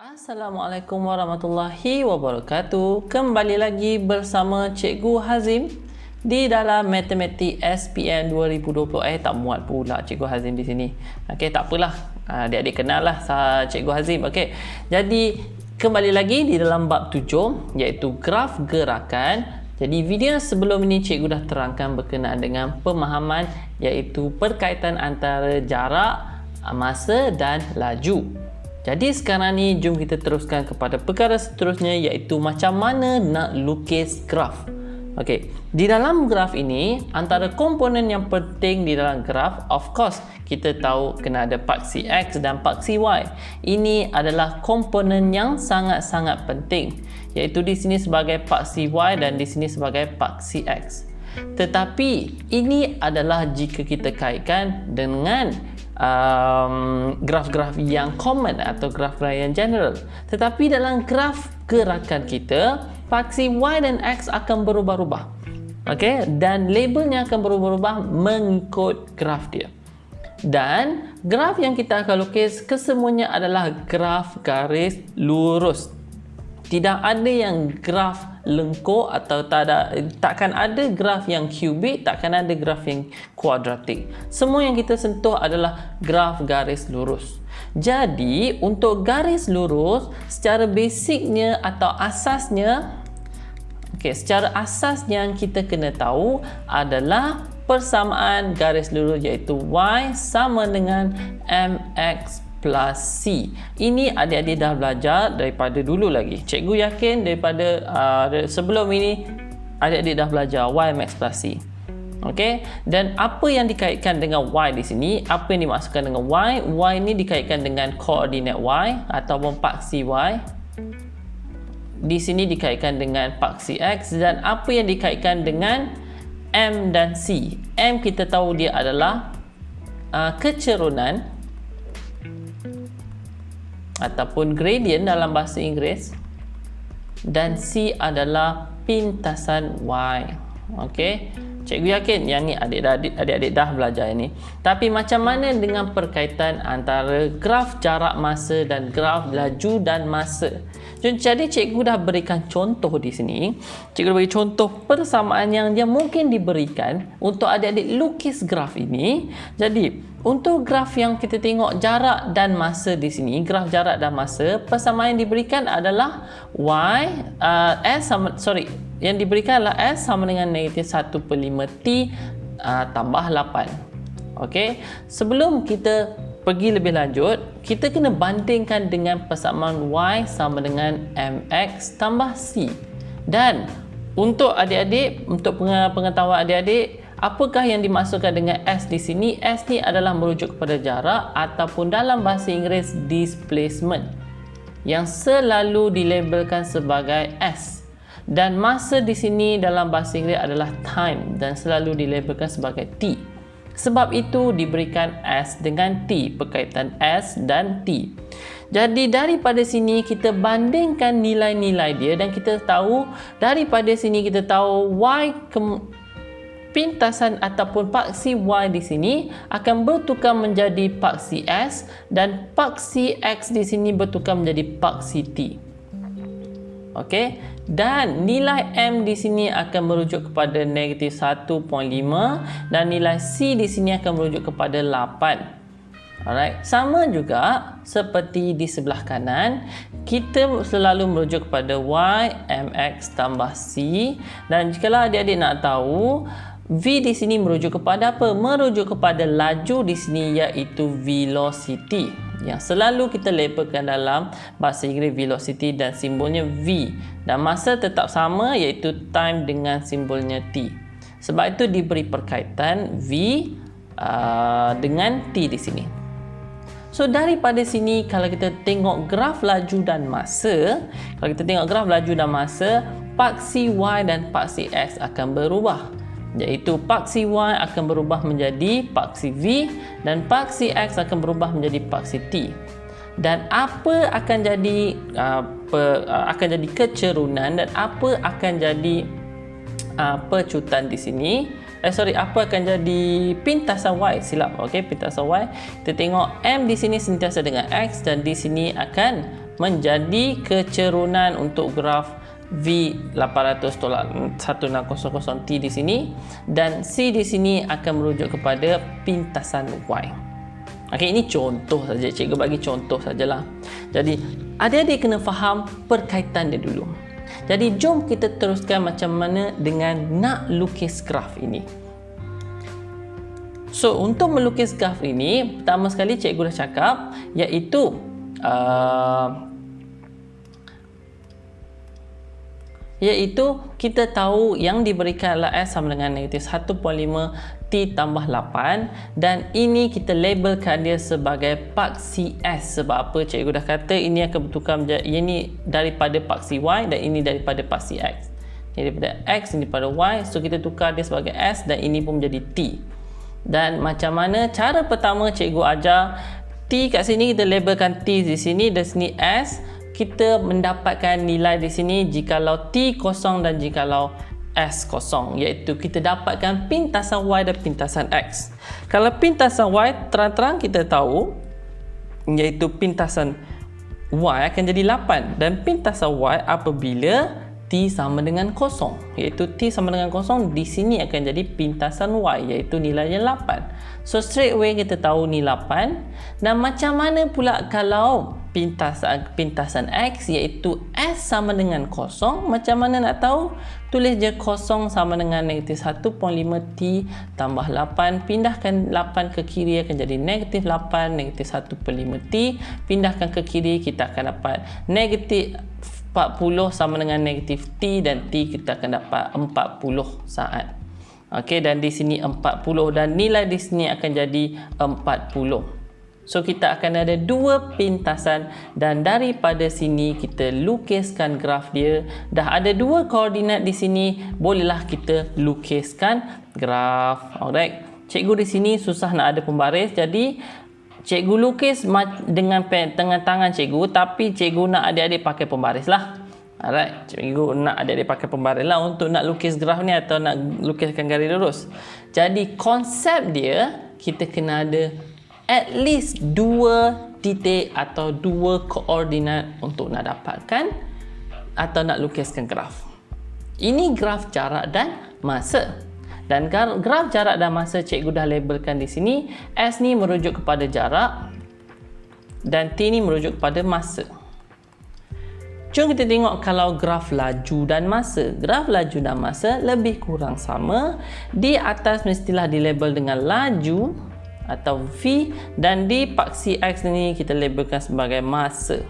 Assalamualaikum warahmatullahi wabarakatuh. Kembali lagi bersama Cikgu Hazim di dalam Matematik SPM 2020. Tak muat pula Cikgu Hazim di sini. Okey, tak apalah. Adik-adik kenal lah Cikgu Hazim. Okey. Jadi kembali lagi di dalam bab 7 iaitu graf gerakan. Jadi video sebelum ini cikgu dah terangkan berkenaan dengan pemahaman iaitu perkaitan antara jarak, masa dan laju. Jadi sekarang ni jom kita teruskan kepada perkara seterusnya iaitu macam mana nak lukis graf. Okey, di dalam graf ini antara komponen yang penting di dalam graf, of course kita tahu kena ada paksi X dan paksi Y. Ini adalah komponen yang sangat-sangat penting iaitu di sini sebagai paksi Y dan di sini sebagai paksi X. Tetapi ini adalah jika kita kaitkan dengan graf-graf yang common atau graf-graf yang general. Tetapi dalam graf gerakan kita, paksi Y dan X akan berubah-ubah. Okey, dan labelnya akan berubah-ubah mengikut graf dia. Dan graf yang kita akan lukis kesemuanya adalah graf garis lurus. Tidak ada yang graf lengkuk atau takkan ada graf yang kubik, takkan ada graf yang kuadratik. Semua yang kita sentuh adalah graf garis lurus. Jadi untuk garis lurus secara basicnya atau asasnya, secara asas yang kita kena tahu adalah persamaan garis lurus iaitu Y sama dengan MX plus C. Ini adik-adik dah belajar daripada dulu lagi. Cikgu yakin daripada sebelum ini adik-adik dah belajar Y max plus C. Okey, dan apa yang dikaitkan dengan Y di sini, apa yang dimaksudkan dengan Y? Y ini dikaitkan dengan koordinat Y ataupun paksi Y. Di sini dikaitkan dengan paksi X, dan apa yang dikaitkan dengan M dan C. M kita tahu dia adalah kecerunan ataupun gradient dalam bahasa Inggeris, dan C adalah pintasan Y. Okey, cikgu yakin yang ni adik-adik dah belajar ini. Tapi macam mana dengan perkaitan antara graf jarak masa dan graf laju dan masa? Jadi cikgu dah berikan contoh di sini. Cikgu beri contoh persamaan yang dia mungkin diberikan untuk adik-adik lukis graf ini. Jadi untuk graf yang kita tengok jarak dan masa di sini, graf jarak dan masa, persamaan yang diberikan adalah yang diberikan adalah S sama dengan negatif 1/5 T tambah 8. Okey, sebelum kita pergi lebih lanjut, kita kena bandingkan dengan persamaan Y sama dengan MX tambah C. Dan untuk adik-adik, untuk pengetahuan adik-adik, apakah yang dimaksudkan dengan S di sini? S ni adalah merujuk kepada jarak ataupun dalam bahasa Inggeris displacement yang selalu dilabelkan sebagai S. Dan masa di sini dalam bahasa Inggeris adalah time dan selalu dilabelkan sebagai T. Sebab itu diberikan S dengan T, perkaitan S dan T. Jadi daripada sini kita bandingkan nilai-nilai dia dan kita tahu daripada sini kita tahu Y pintasan ataupun paksi Y di sini akan bertukar menjadi paksi S dan paksi X di sini bertukar menjadi paksi T. Okey, dan nilai M di sini akan merujuk kepada negatif 1/5 dan nilai C di sini akan merujuk kepada 8. Alright, sama juga seperti di sebelah kanan, kita selalu merujuk kepada Y MX tambah C, dan jikalau adik-adik nak tahu V di sini merujuk kepada apa? Merujuk kepada laju di sini iaitu velocity yang selalu kita labelkan dalam bahasa Inggeris velocity dan simbolnya V, dan masa tetap sama iaitu time dengan simbolnya T. Sebab itu diberi perkaitan V dengan T di sini. So daripada sini kalau kita tengok graf laju dan masa, paksi Y dan paksi X akan berubah. Iaitu paksi Y akan berubah menjadi paksi V dan paksi X akan berubah menjadi paksi T. Dan apa akan jadi kecerunan dan apa akan jadi pecutan di sini? Apa akan jadi pintasan Y? Silap, okey, pintasan Y. Kita tengok M di sini sentiasa dengan X dan di sini akan menjadi kecerunan untuk graf V800 tolak 1600T di sini, dan C di sini akan merujuk kepada pintasan Y. Okey, ini contoh saja, cikgu bagi contoh sajalah. Jadi adik-adik kena faham perkaitan dia dulu. Jadi jom kita teruskan macam mana dengan nak lukis graf ini. So untuk melukis graf ini, pertama sekali cikgu dah cakap, iaitu kita tahu yang diberikan adalah S sama dengan negatif 1.5 T tambah 8, dan ini kita labelkan dia sebagai paksi S. Sebab apa? Cikgu dah kata ini akan bertukar menjadi, ini daripada paksi Y dan ini daripada paksi X. Ini daripada X, ini daripada Y. So kita tukar dia sebagai S dan ini pun menjadi T. Dan macam mana? Cara pertama cikgu ajar, T kat sini kita labelkan T di sini, dan sini S. Kita mendapatkan nilai di sini jikalau T kosong dan jikalau S kosong, iaitu kita dapatkan pintasan Y dan pintasan X. Kalau pintasan Y, terang-terang kita tahu iaitu pintasan Y akan jadi 8, dan pintasan Y apabila T sama dengan kosong, iaitu T sama dengan kosong, di sini akan jadi pintasan Y, iaitu nilainya 8. So straight away kita tahu ni 8. Dan macam mana pula kalau pintasan X, iaitu S sama dengan kosong? Macam mana nak tahu? Tulis je kosong sama dengan negatif 1.5 T tambah 8. Pindahkan 8 ke kiri akan jadi negatif 8, negatif 1.5 T. Pindahkan ke kiri kita akan dapat negatif 40 sama dengan negatif T, dan T kita akan dapat 40 saat. Okey, dan di sini 40 dan nilai di sini akan jadi 40. So kita akan ada dua pintasan, dan daripada sini kita lukiskan graf dia. Dah ada dua koordinat di sini, bolehlah kita lukiskan graf. Alright. Cikgu di sini susah nak ada pembaris, jadi cikgu lukis dengan tangan cikgu, tapi cikgu nak adik-adik pakai pembaris lah. Alright, cikgu nak adik-adik pakai pembaris lah untuk nak lukis graf ni atau nak lukiskan garis lurus. Jadi konsep dia, kita kena ada at least dua titik atau dua koordinat untuk nak dapatkan atau nak lukiskan graf. Ini graf jarak dan masa. Dan graf jarak dan masa cikgu dah labelkan di sini. S ni merujuk kepada jarak dan T ni merujuk kepada masa. Jom kita tengok kalau graf laju dan masa. Graf laju dan masa lebih kurang sama. Di atas mestilah dilabel dengan laju atau V, dan di paksi X ni kita labelkan sebagai masa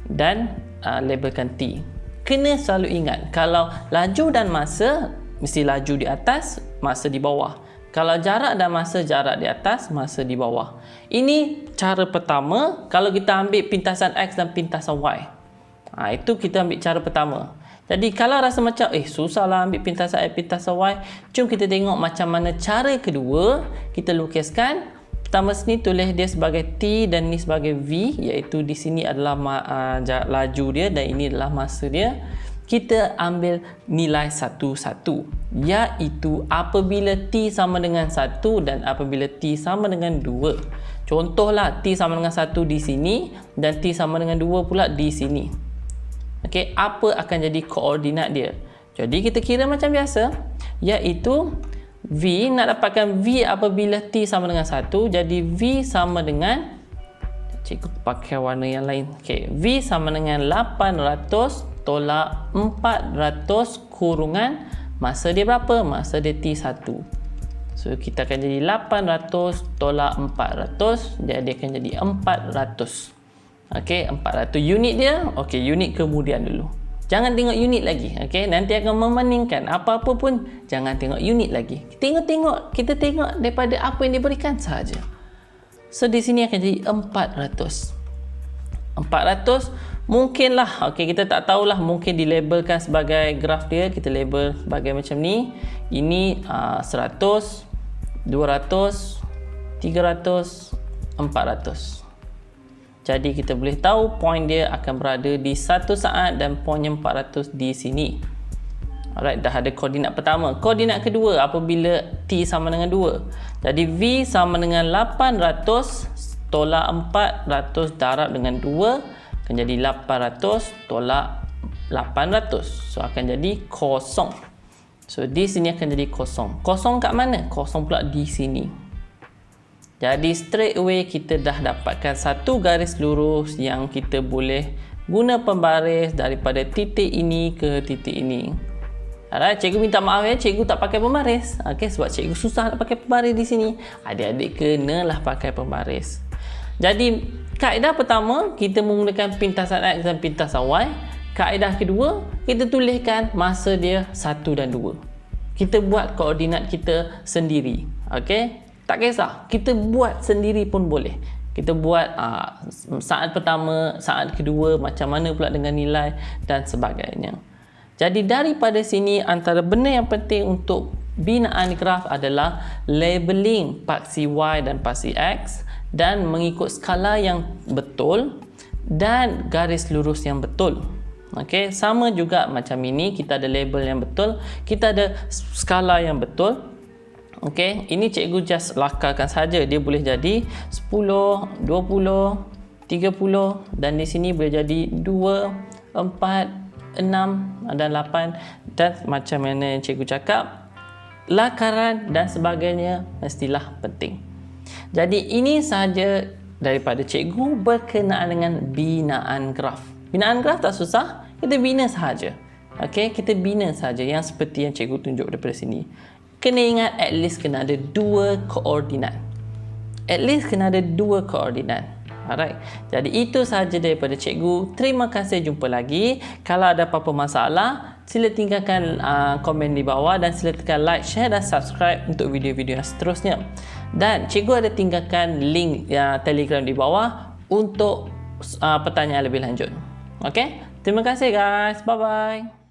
dan labelkan T. Kena selalu ingat, kalau laju dan masa mesti laju di atas, masa di bawah. Kalau jarak dan masa, jarak di atas, masa di bawah. Ini cara pertama kalau kita ambil pintasan X dan pintasan Y. Itu kita ambil cara pertama. Jadi kalau rasa macam susahlah ambil pintasan X, pintasan Y, jom kita tengok macam mana cara kedua kita lukiskan. Pertama sini tulis dia sebagai T dan ni sebagai V, iaitu di sini adalah laju dia dan ini adalah masa dia. Kita ambil nilai satu-satu, iaitu apabila T sama dengan 1 dan apabila T sama dengan 2. Contohlah T sama dengan 1 di sini dan T sama dengan 2 pula di sini. Okey, apa akan jadi koordinat dia? Jadi kita kira macam biasa, iaitu V, nak dapatkan V apabila T sama dengan 1, jadi V sama dengan, cikgu pakai warna yang lain. Okey, V sama dengan 800 tolak 400 kurungan masa dia berapa? Masa dia T1. So kita akan jadi 800 tolak 400, jadi akan jadi 400. Okey, 400 unit dia. Okey, unit kemudian dulu. Jangan tengok unit lagi. Okey, nanti akan memeningkan. Apa-apa pun jangan tengok unit lagi. Kita tengok daripada apa yang diberikan sahaja. So di sini akan jadi 400. 400 mungkinlah, okey, kita tak tahulah, mungkin dilabelkan sebagai graf dia, kita label sebagai macam ni. Ini 100, 200, 300, 400. Jadi kita boleh tahu point dia akan berada di 1 saat dan poinnya 400 di sini. Alright, dah ada koordinat pertama. Koordinat kedua apabila T sama dengan 2. Jadi V sama dengan 800 tolak 400 darab dengan 2. Akan jadi 800 tolak 800. So akan jadi kosong. So di sini akan jadi kosong. Kosong kat mana? Kosong pula di sini. Jadi straight away kita dah dapatkan satu garis lurus yang kita boleh guna pembaris daripada titik ini ke titik ini. Alright, cikgu minta maaf ya, cikgu tak pakai pembaris. Okey, sebab cikgu susah nak pakai pembaris di sini. Adik-adik kenalah pakai pembaris. Jadi kaedah pertama, kita menggunakan pintasan X dan pintasan Y. Kaedah kedua, kita tuliskan masa dia 1 dan 2. Kita buat koordinat kita sendiri. Okey? Tak kisah, kita buat sendiri pun boleh. Kita buat saat pertama, saat kedua, macam mana pula dengan nilai dan sebagainya. Jadi daripada sini, antara benda yang penting untuk binaan graf adalah labeling paksi Y dan paksi X dan mengikut skala yang betul dan garis lurus yang betul. Okey, sama juga macam ini, kita ada label yang betul, kita ada skala yang betul. Okey, ini cikgu just lakarkan saja, dia boleh jadi 10, 20, 30 dan di sini boleh jadi 2, 4, 6 dan 8 dan macam mana yang cikgu cakap, lakaran dan sebagainya mestilah penting. Jadi ini sahaja daripada cikgu berkenaan dengan binaan graf. Binaan graf tak susah, kita bina sahaja. Okey, kita bina sahaja yang seperti yang cikgu tunjuk daripada sini. Kena ingat at least kena ada 2 koordinat. At least kena ada 2 koordinat. Alright. Jadi itu sahaja daripada cikgu. Terima kasih, jumpa lagi. Kalau ada apa-apa masalah, sila tinggalkan komen di bawah dan sila tekan like, share dan subscribe untuk video-video yang seterusnya. Dan cikgu ada tinggalkan link Telegram di bawah untuk pertanyaan lebih lanjut. Okey? Terima kasih guys. Bye bye.